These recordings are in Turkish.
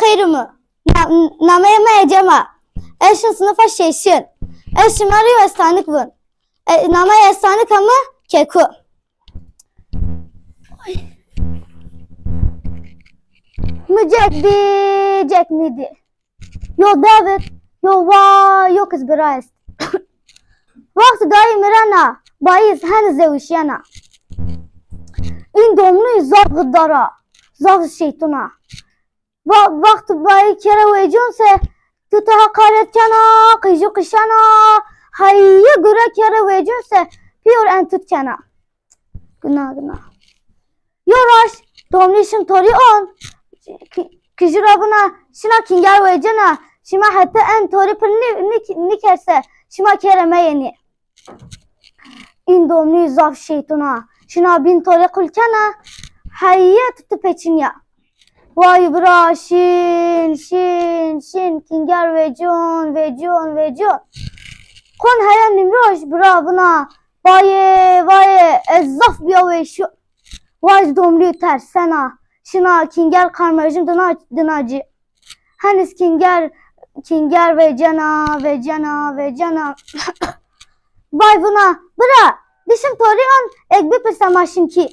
خيرمı. Namaya ecema. Eşin sınıfa şeşin. Eşim arıyor estanik bun. Namaya estanik ama keku. Mücek di, cek nidi. Yo David, yo va, yo kız biraz. Vakti dayı mirana, bayız henüz zevişyana. İn domnu zaf gıddara, zaf şeytuna. Vakti bayı kere vecunse, tuta hakaret kana, kıcı kışana. Hayye göre kere vecunse, piyor en tut kana. Günah. Yoraş, domnu işin tori on. Kıcıra buna, şina kingar vecuna. Şima hatta en tori pır ni kerse, şima kereme yeni. İn domnu zaf şeytuna. Şina bin tori kulkana. Hayye tutu peçinya. Vay bra şin kingar vecun. Kon haya nimroş bra buna. Vaye ezzaf biya ve şu. Vay domlu tersena. Şina kingar karmajın dınacı. Henüz kingar vecana. Vay buna bra. Dişim toriyon ekbi pırsamaşın ki.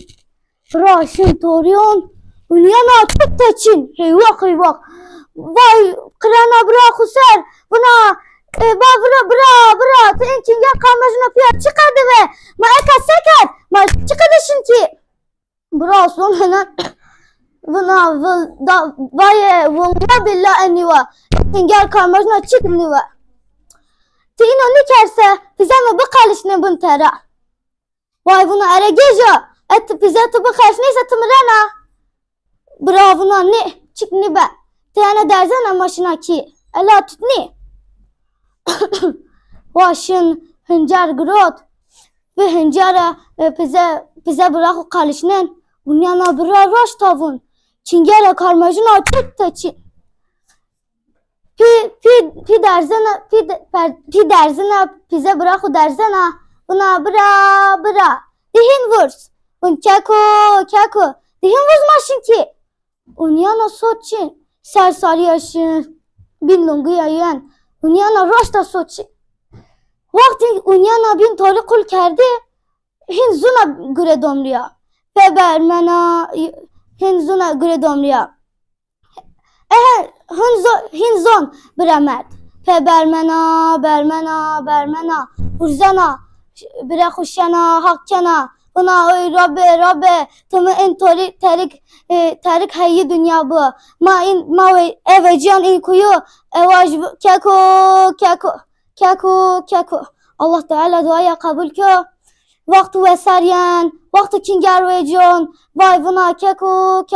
Bra şin toriyon. Ulyana tut teçin. Heyvak. Vay kırana bra kusar. Buna bra. Ten kingar karmajına piya çıkardı ve. Ma ekat seker. Ma çıkardı ki. Bra sonra buna vay billah eniva. Kingar karmajına çıkniva. Tino ne kerse bize mi bu kalışını bun tera. Vay buna ere geja. Bize tu bu kalış neyse tımrana. Bravuna ne çıkni be. Teyane derzene maşına ki. Ela tutni. Başın hıncar grot. Ve hıncara bize bırakı kalışının. Bunyana bıra roş tavun. Çingere karmajına tut teçi. Pi derzena bize bırakı derzena. Buna bra. Dihin vurs. Un keko. Dihin vurmaşın ki. Unyana soçin. Sersari yaşın. Bin lungu yayın. Unyana roşta soçin. Vakti unyana bin tori kul kerdi. Hin zuna göre domluya. Febermena. Hin zuna göre domluya. Hinzon bremet. Bermena. Hurzana. Bre khuşana, hakkana. Buna oy Rabbe. Tımı en terik hayyi dünya bu. Ma eveciyan in kuyu. Evaj keko. Allah Teala duaya kabul kyo. Vakti vesaryen. Vakti kingar veciyon. Vay buna keko.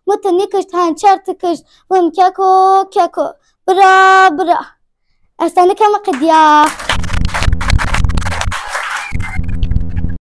Mıtı nikışt hançer tıkışt. Vım keko. Bra. Estani kama kıdya.